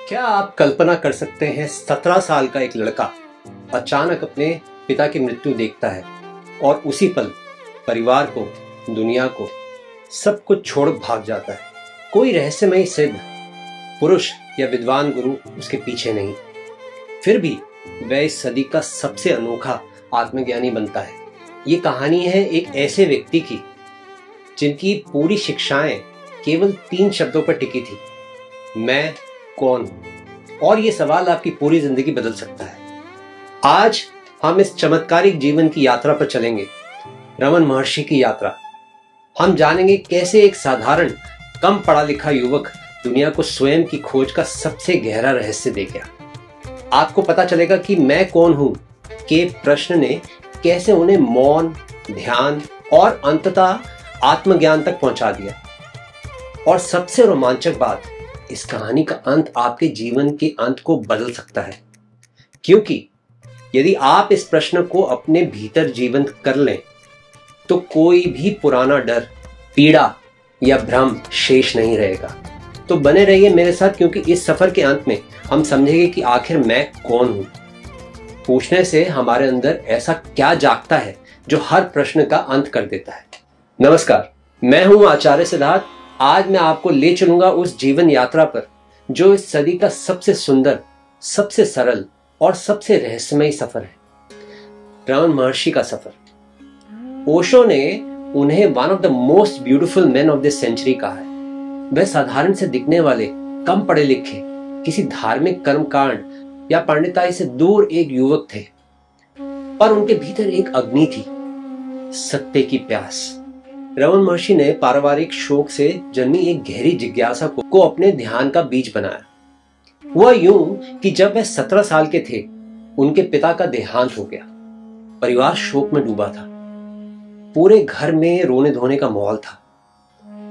क्या आप कल्पना कर सकते हैं 17 साल का एक लड़का अचानक अपने पिता की मृत्यु देखता है और उसी पल परिवार को, दुनिया को, सब कुछ छोड़ भाग जाता है। कोई रहस्यमय सिद्ध पुरुष या विद्वान गुरु उसके पीछे नहीं, फिर भी वह इस सदी का सबसे अनोखा आत्मज्ञानी बनता है। ये कहानी है एक ऐसे व्यक्ति की जिनकी पूरी शिक्षाएं केवल 3 शब्दों पर टिकी थी, मैं कौन हूं। और ये सवाल आपकी पूरी जिंदगी बदल सकता है। आज हम इस चमत्कारिक जीवन की यात्रा पर चलेंगे, रमन महर्षि की यात्रा। हम जानेंगे कैसे एक साधारण कम पढ़ा लिखा युवक दुनिया को स्वयं की खोज का सबसे गहरा रहस्य दे गया। आपको पता चलेगा कि मैं कौन हूं के प्रश्न ने कैसे उन्हें मौन, ध्यान और अंततः आत्मज्ञान तक पहुंचा दिया। और सबसे रोमांचक बात, इस कहानी का अंत आपके जीवन के अंत को बदल सकता है, क्योंकि यदि आप इस प्रश्न को अपने भीतर जीवंत कर लें तो कोई भी पुराना डर, पीड़ा या भ्रम शेष नहीं रहेगा। तो बने रहिए मेरे साथ, क्योंकि इस सफर के अंत में हम समझेंगे कि आखिर मैं कौन हूं। पूछने से हमारे अंदर ऐसा क्या जागता है जो हर प्रश्न का अंत कर देता है। नमस्कार, मैं हूं आचार्य सिद्धार्थ। आज मैं आपको ले चलूंगा उस जीवन यात्रा पर जो इस सदी का सबसे सुंदर, सबसे सरल और सबसे रहस्यमय सफर है, रमन महर्षि का सफर। ओशो ने उन्हें one of the most beautiful men of this century कहा है। वह साधारण से दिखने वाले, कम पढ़े लिखे, किसी धार्मिक कर्मकांड या पंडिताई से दूर एक युवक थे, पर उनके भीतर एक अग्नि थी, सत्य की प्यास। रमन महर्षि ने पारिवारिक शोक से जन्मी एक गहरी जिज्ञासा को अपने ध्यान का बीज बनाया। हुआ यूं कि जब वह 17 साल के थे, उनके पिता का देहांत हो गया। परिवार शोक में डूबा था। पूरे घर में रोने धोने का माहौल था।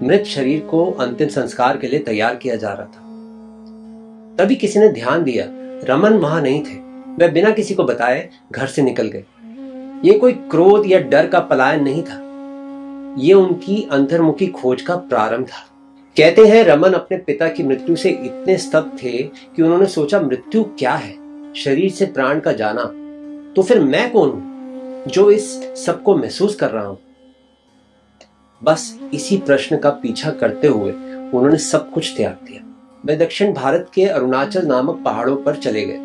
मृत शरीर को अंतिम संस्कार के लिए तैयार किया जा रहा था। तभी किसी ने ध्यान दिया, रमन वहां नहीं थे। वह बिना किसी को बताए घर से निकल गए। ये कोई क्रोध या डर का पलायन नहीं था, ये उनकी अंतर्मुखी खोज का प्रारंभ था। कहते हैं रमन अपने पिता की मृत्यु से इतने स्तब्ध थे कि उन्होंने सोचा, मृत्यु क्या है, शरीर से प्राण का जाना, तो फिर मैं कौन हूं जो इस सब को महसूस कर रहा हूं। बस इसी प्रश्न का पीछा करते हुए उन्होंने सब कुछ त्याग दिया। वे दक्षिण भारत के अरुणाचल नामक पहाड़ों पर चले गए,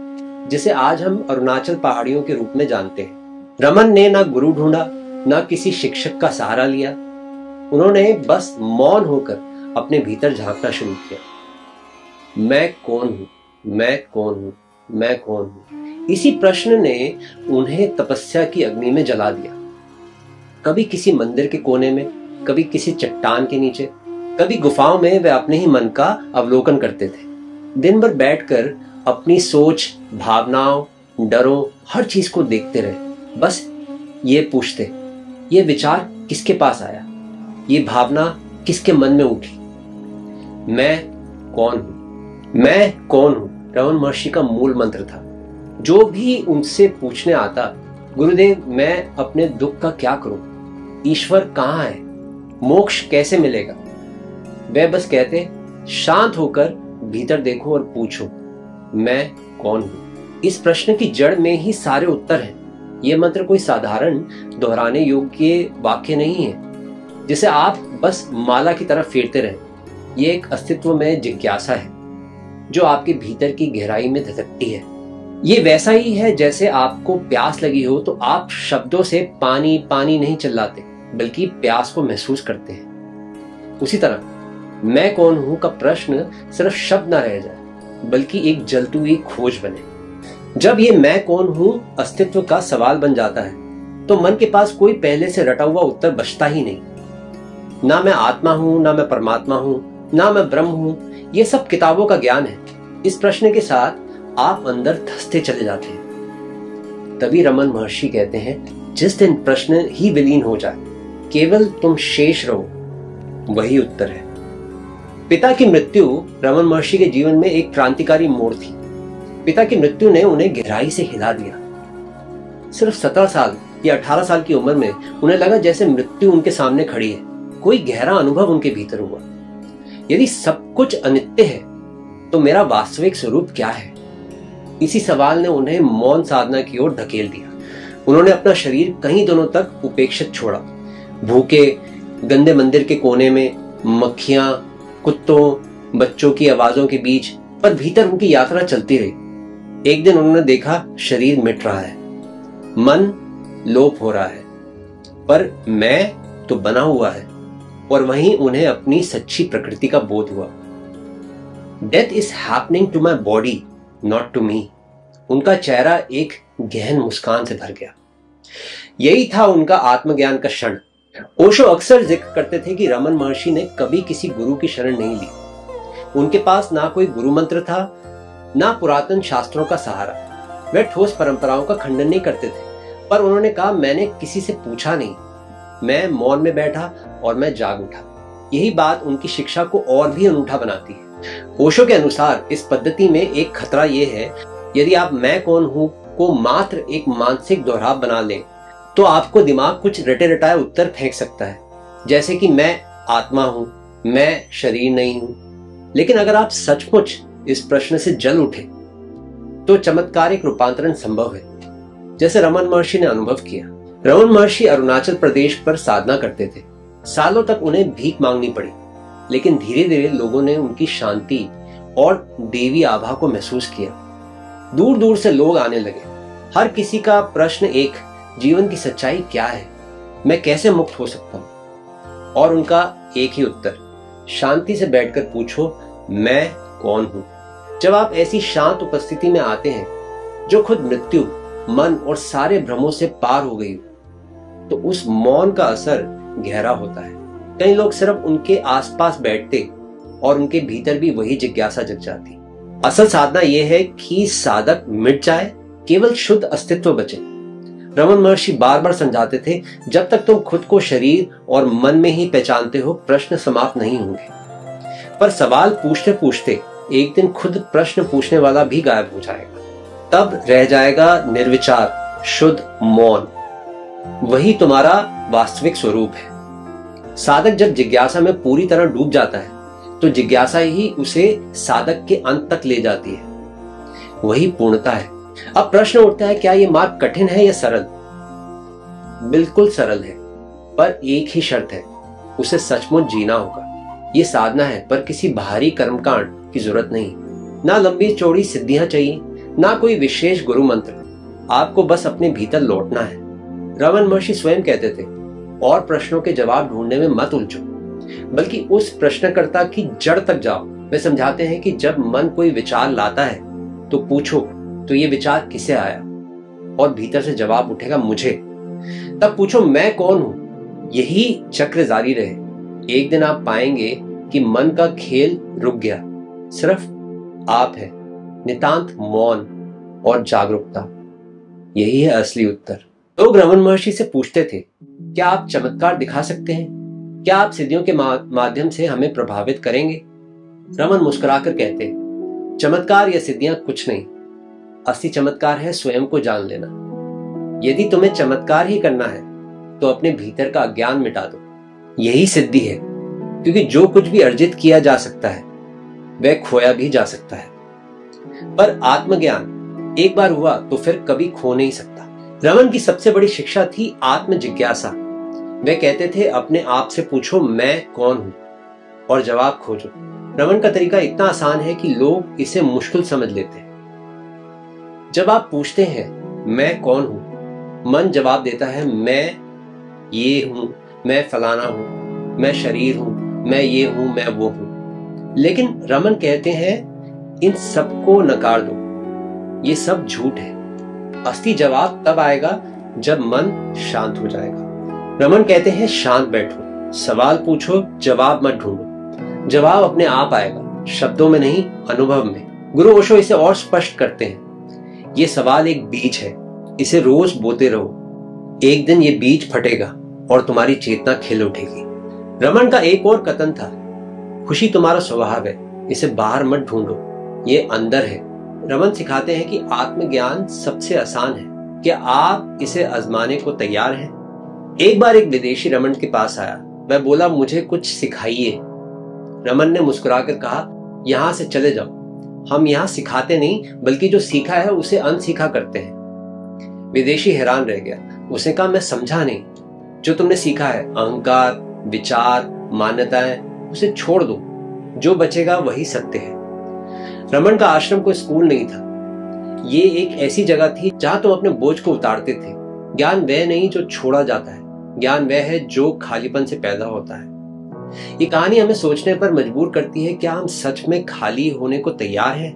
जिसे आज हम अरुणाचल पहाड़ियों के रूप में जानते हैं। रमन ने ना गुरु ढूंढा, ना किसी शिक्षक का सहारा लिया। उन्होंने बस मौन होकर अपने भीतर झांकना शुरू किया। मैं कौन हूं, मैं कौन हूं, मैं कौन हूं। इसी प्रश्न ने उन्हें तपस्या की अग्नि में जला दिया। कभी किसी मंदिर के कोने में, कभी किसी चट्टान के नीचे, कभी गुफाओं में वे अपने ही मन का अवलोकन करते थे। दिन भर बैठकर अपनी सोच, भावनाओं, डरों, हर चीज को देखते रहे। बस ये पूछते, ये विचार किसके पास आया, ये भावना किसके मन में उठी। मैं कौन हूं, मैं कौन हूं रमन महर्षि का मूल मंत्र था। जो भी उनसे पूछने आता, गुरुदेव मैं अपने दुख का क्या करूं, ईश्वर कहां है, मोक्ष कैसे मिलेगा, वे बस कहते, शांत होकर भीतर देखो और पूछो, मैं कौन हूं। इस प्रश्न की जड़ में ही सारे उत्तर हैं। यह मंत्र कोई साधारण दोहराने योग्य वाक्य नहीं है जिसे आप बस माला की तरह फेरते रहें। यह एक अस्तित्व में जिज्ञासा है जो आपके भीतर की गहराई में धधकती है। ये वैसा ही है जैसे आपको प्यास लगी हो तो आप शब्दों से पानी पानी नहीं चिल्लाते, बल्कि प्यास को महसूस करते हैं। उसी तरह मैं कौन हूं का प्रश्न सिर्फ शब्द ना रह जाए, बल्कि एक जलती हुई खोज बने। जब ये मैं कौन हूं अस्तित्व का सवाल बन जाता है तो मन के पास कोई पहले से रटा हुआ उत्तर बचता ही नहीं। ना मैं आत्मा हूं, ना मैं परमात्मा हूं, ना मैं ब्रह्म हूं। ये सब किताबों का ज्ञान है। इस प्रश्न के साथ आप अंदर धंसते चले जाते हैं। तभी रमन महर्षि कहते हैं, जिस दिन प्रश्न ही विलीन हो जाए, केवल तुम शेष रहो, वही उत्तर है। पिता की मृत्यु रमन महर्षि के जीवन में एक क्रांतिकारी मोड़ थी। पिता की मृत्यु ने उन्हें गहराई से हिला दिया। सिर्फ 17 साल या 18 साल की उम्र में उन्हें लगा जैसे मृत्यु उनके सामने खड़ी है। कोई गहरा अनुभव उनके भीतर हुआ। यदि सब कुछ अनित्य है तो मेरा वास्तविक स्वरूप क्या है? इसी सवाल ने उन्हें मौन साधना की ओर धकेल दिया। उन्होंने अपना शरीर कहीं दिनों तक उपेक्षित छोड़ा। भूखे गंदे मंदिर के कोने में मक्खियां, कुत्तों, बच्चों की आवाजों के बीच, पर भीतर उनकी यात्रा चलती रही। एक दिन उन्होंने देखा शरीर मिट रहा है, मन लोप हो रहा है, पर मैं तो बना हुआ है। और वहीं उन्हें अपनी सच्ची प्रकृति का बोध हुआ। Death is happening to my body, not to me. उनका चेहरा एक गहन मुस्कान से भर गया। यही था उनका आत्मज्ञान का क्षण। ओशो अक्सर जिक्र करते थे कि रमन महर्षि ने कभी किसी गुरु की शरण नहीं ली। उनके पास ना कोई गुरु मंत्र था, ना पुरातन शास्त्रों का सहारा। वे ठोस परंपराओं का खंडन नहीं करते थे, पर उन्होंने कहा, मैंने किसी से पूछा नहीं, मैं मौन में बैठा और मैं जाग उठा। यही बात उनकी शिक्षा को और भी अनूठा बनाती है। ओशो के अनुसार इस पद्धति में एक खतरा यह है, यदि आप मैं कौन हूं को मात्र एक मानसिक दोहराव बना लें, तो आपको दिमाग कुछ रटे रटाए उत्तर फेंक सकता है, जैसे कि मैं आत्मा हूं, मैं शरीर नहीं हूं। लेकिन अगर आप सचमुच इस प्रश्न से जल उठे, तो चमत्कारिक रूपांतरण संभव है, जैसे रमन महर्षि ने अनुभव किया। रमन महर्षि अरुणाचल प्रदेश पर साधना करते थे। सालों तक उन्हें भीख मांगनी पड़ी, लेकिन धीरे धीरे लोगों ने उनकी शांति और देवी आभा को महसूस किया। दूर दूर से लोग आने लगे। हर किसी का प्रश्न एक, जीवन की सच्चाई क्या है, मैं कैसे मुक्त हो सकता हूं? और उनका एक ही उत्तर, शांति से बैठकर पूछो, मैं कौन हूं? जब आप ऐसी शांत उपस्थिति में आते हैं, जो खुद मृत्यु, मन और सारे भ्रमों से पार हो गई, तो उस मौन का असर गहरा होता है। कई लोग सिर्फ उनके आसपास बैठते और उनके भीतर भी वही जिज्ञासा जग जाती। असल साधना यह है कि साधक मिट जाए, केवल शुद्ध अस्तित्व बचे। रमन महर्षि बार बार समझाते थे, जब तक तुम खुद को शरीर और मन में ही पहचानते हो, प्रश्न समाप्त नहीं होंगे। पर सवाल पूछते पूछते एक दिन खुद प्रश्न पूछने वाला भी गायब हो जाएगा। तब रह जाएगा निर्विचार, शुद्ध मौन। वही तुम्हारा वास्तविक स्वरूप है। साधक जब जिज्ञासा में पूरी तरह डूब जाता है, तो जिज्ञासा ही उसे साधक के अंत तक ले जाती है। वही पूर्णता है। अब प्रश्न उठता है, क्या यह मार्ग कठिन है या सरल? बिल्कुल सरल है, पर एक ही शर्त है, उसे सचमुच जीना होगा। ये साधना है, पर किसी बाहरी कर्मकांड की जरूरत नहीं। ना लंबी चौड़ी सिद्धियां चाहिए, ना कोई विशेष गुरु मंत्र। आपको बस अपने भीतर लौटना है। रमन महर्षि स्वयं कहते थे, और प्रश्नों के जवाब ढूंढने में मत उलझो, बल्कि उस प्रश्नकर्ता की जड़ तक जाओ। वे समझाते हैं कि जब मन कोई विचार लाता है, तो पूछो, तो ये विचार किसे आया? और भीतर से जवाब उठेगा, मुझे। तब पूछो, मैं कौन हूं? यही चक्र जारी रहे। एक दिन आप पाएंगे कि मन का खेल रुक गया, सिर्फ आप है, नितांत मौन और जागरूकता। यही है असली उत्तर। लोग रमन महर्षि से पूछते थे, क्या आप चमत्कार दिखा सकते हैं? क्या आप सिद्धियों के माध्यम से हमें प्रभावित करेंगे? रमन मुस्कुराकर कहते, चमत्कार या सिद्धियां कुछ नहीं, असली चमत्कार है स्वयं को जान लेना। यदि तुम्हें चमत्कार ही करना है, तो अपने भीतर का अज्ञान मिटा दो। यही सिद्धि है, क्योंकि जो कुछ भी अर्जित किया जा सकता है, वह खोया भी जा सकता है, पर आत्मज्ञान एक बार हुआ तो फिर कभी खो नहीं सकता। रमन की सबसे बड़ी शिक्षा थी आत्म जिज्ञासा। वे कहते थे, अपने आप से पूछो, मैं कौन हूं, और जवाब खोजो। रमन का तरीका इतना आसान है कि लोग इसे मुश्किल समझ लेते हैं। जब आप पूछते हैं, मैं कौन हूं, मन जवाब देता है, मैं ये हूं, मैं फलाना हूं, मैं शरीर हूं, मैं ये हूं, मैं वो हूं। लेकिन रमन कहते हैं, इन सबको नकार दो, ये सब झूठ है। असली जवाब तब आएगा जब मन शांत हो जाएगा। रमन कहते हैं, शांत बैठो, सवाल पूछो, जवाब मत ढूंढो। जवाब अपने आप आएगा, शब्दों में नहीं, अनुभव में। गुरु ओशो इसे और स्पष्ट करते हैं, ये सवाल एक बीज है, इसे रोज बोते रहो। एक दिन ये बीज फटेगा और तुम्हारी चेतना खिल उठेगी। रमन का एक और कथन था, खुशी तुम्हारा स्वभाव है, इसे बाहर मत ढूंढो, ये अंदर है। रमन सिखाते हैं कि आत्मज्ञान सबसे आसान है। क्या आप इसे आजमाने को तैयार हैं? एक बार एक विदेशी रमन के पास आया। वह बोला, मुझे कुछ सिखाइए। रमन ने मुस्कुराकर कहा, यहां से चले जाओ, हम यहाँ सिखाते नहीं बल्कि जो सीखा है उसे अनसीखा करते हैं। विदेशी हैरान रह गया। उसने कहा, मैं समझा नहीं। जो तुमने सीखा है, अहंकार, विचार, मान्यताएं, उसे छोड़ दो। जो बचेगा वही सत्य है। रमन का आश्रम कोई स्कूल नहीं था। ये एक ऐसी जगह थी जहां तुम अपने बोझ को उतारते थे। ज्ञान वह नहीं जो छोड़ा जाता है, ज्ञान वह है जो खालीपन से पैदा होता है। ये कहानी हमें सोचने पर मजबूर करती है, क्या हम सच में खाली होने को तैयार हैं?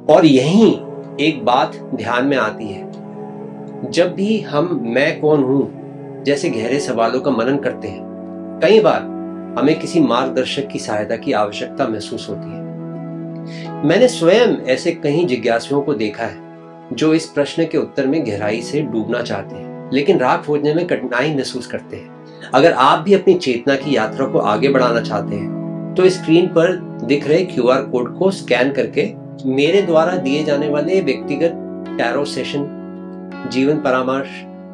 और यहीं एक बात ध्यान में आती है। जब भी हम मैं कौन हूं जैसे गहरे सवालों का मनन करते हैं, कई बार हमें किसी मार्गदर्शक की सहायता की आवश्यकता महसूस होती है। मैंने स्वयं ऐसे कई जिज्ञासुओं को देखा है जो इस प्रश्न के उत्तर में गहराई से डूबना चाहते हैं, लेकिन राह खोजने में कठिनाई महसूस करते हैं। अगर आप भी अपनी चेतना की यात्रा को आगे बढ़ाना चाहते हैं तो स्क्रीन पर दिख रहे QR कोड को स्कैन करके मेरे द्वारा दिए जाने वाले व्यक्तिगत टैरो सेशन, जीवन परामर्श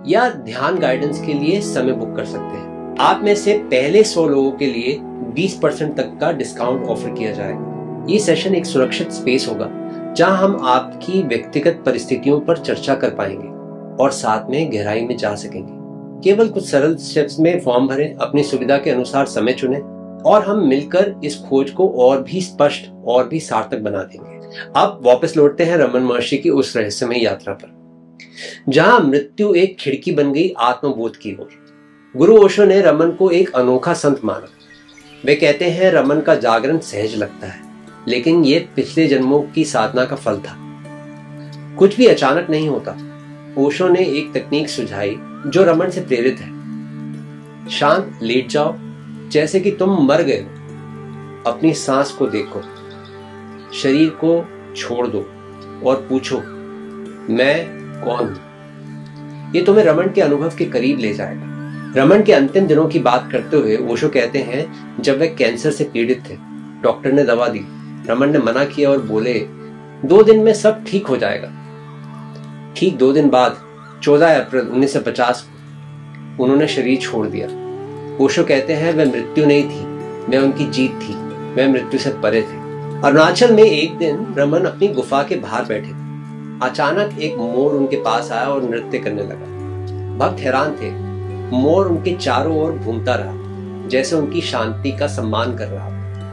या ध्यान गाइडेंस के लिए समय बुक कर सकते हैं। आप में से पहले 100 लोगों के लिए 20% तक का डिस्काउंट ऑफर किया जाएगा। ये सेशन एक सुरक्षित स्पेस होगा जहां हम आपकी व्यक्तिगत परिस्थितियों पर चर्चा कर पाएंगे और साथ में गहराई में जा सकेंगे। केवल कुछ सरल स्टेप्स में फॉर्म भरें, अपनी सुविधा के अनुसार समय चुनें और हम मिलकर इस खोज को और भी स्पष्ट और भी सार्थक बना देंगे। अब वापस लौटते हैं रमन महर्षि की उस रहस्यमय यात्रा पर, जहां मृत्यु एक खिड़की बन गई आत्मबोध की ओर। गुरु ओशो ने रमन को एक अनोखा संत माना। वे कहते हैं, रमन का जागरण सहज लगता है, लेकिन ये पिछले जन्मों की साधना का फल था। कुछ भी अचानक नहीं होता। ओशो ने एक तकनीक सुझाई जो रमन से प्रेरित है। शांत लेट जाओ, जैसे कि तुम मर गए हो। अपनी सांस को देखो, शरीर को छोड़ दो और पूछो, मैं कौन हूं? ये तुम्हें रमन के अनुभव के करीब ले जाएगा। रमन के अंतिम दिनों की बात करते हुए ओशो कहते हैं, जब वे कैंसर से पीड़ित थे, डॉक्टर ने दवा दी। रमन ने मना किया और बोले, 2 दिन में सब ठीक हो जाएगा। ठीक 2 दिन बाद 14 अप्रैल 1950 को उन्होंने शरीर छोड़ दिया। ओशो कहते हैं, वह मृत्यु नहीं थी, वह उनकी जीत थी। वह मृत्यु से परे थे। अरुणाचल में एक दिन रमन अपनी गुफा के बाहर बैठे थे। अचानक एक मोर उनके पास आया और नृत्य करने लगा। भक्त हैरान थे। मोर उनके चारों ओर घूमता रहा, जैसे उनकी शांति का सम्मान कर रहा।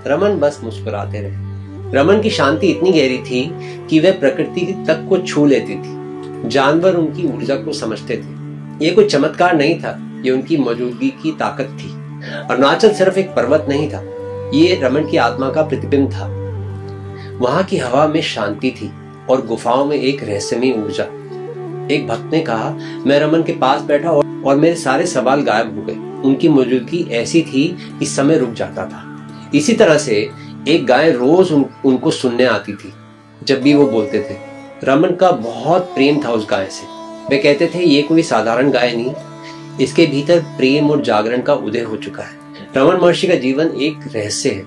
रमन बस मुस्कुराते रहे। रमन की शांति इतनी गहरी थी कि वह प्रकृति तक को छू लेती थी। जानवर उनकी ऊर्जा को समझते थे। ये कोई चमत्कार नहीं था, ये उनकी मौजूदगी की ताकत थी। अरुणाचल सिर्फ एक पर्वत नहीं था, ये रमन की आत्मा का प्रतिबिंब था। वहां की हवा में शांति थी और गुफाओं में एक रहस्यमय ऊर्जा। एक भक्त ने कहा, मैं रमन के पास बैठा और मेरे सारे सवाल गायब हो गए। उनकी मौजूदगी ऐसी थी कि समय रुक जाता था। इसी तरह से एक गाय रोज उनको सुनने आती थी जब भी वो बोलते थे। रमन का बहुत प्रेम था उस गाय से। वे कहते थे, ये कोई साधारण गाय नहीं, इसके भीतर प्रेम और जागरण का उदय हो चुका है। रमन महर्षि का जीवन एक रहस्य है,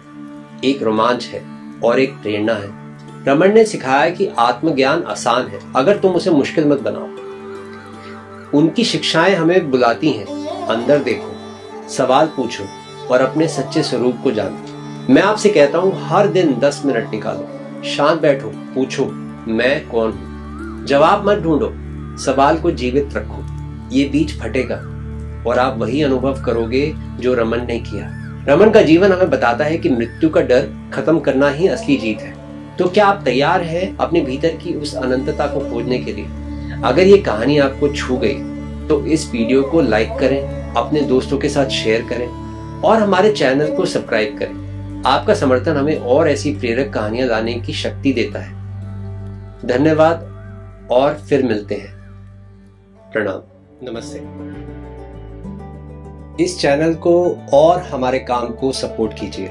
एक रोमांच है और एक प्रेरणा है। रमन ने सिखाया कि आत्मज्ञान आसान है अगर तुम उसे मुश्किल मत बनाओ। उनकी शिक्षाएं हमें बुलाती हैं, अंदर देखो, सवाल पूछो और अपने सच्चे स्वरूप को जानो। मैं आपसे कहता हूं, हर दिन 10 मिनट निकालो, शांत बैठो, पूछो, मैं कौन हूं? जवाब मत ढूंढो, सवाल को जीवित रखो। ये बीज फटेगा और आप वही अनुभव करोगे जो रमन ने किया। रमन का जीवन हमें बताता है कि मृत्यु का डर खत्म करना ही असली जीत है। तो क्या आप तैयार हैं अपने भीतर की उस अनंतता को खोजने के लिए? अगर ये कहानी आपको छू गई तो इस वीडियो को लाइक करें, अपने दोस्तों के साथ शेयर करें और हमारे चैनल को सब्सक्राइब करें। आपका समर्थन हमें और ऐसी प्रेरक कहानियां लाने की शक्ति देता है। धन्यवाद और फिर मिलते हैं। प्रणाम, नमस्ते। इस चैनल को और हमारे काम को सपोर्ट कीजिए।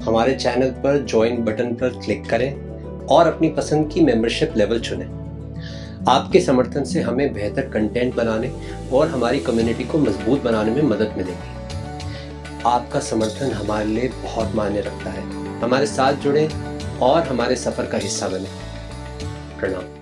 हमारे चैनल पर ज्वाइन बटन पर क्लिक करें और अपनी पसंद की मेंबरशिप लेवल चुनें। आपके समर्थन से हमें बेहतर कंटेंट बनाने और हमारी कम्युनिटी को मजबूत बनाने में मदद मिलेगी। आपका समर्थन हमारे लिए बहुत मायने रखता है। हमारे साथ जुड़ें और हमारे सफर का हिस्सा बनें। प्रणाम।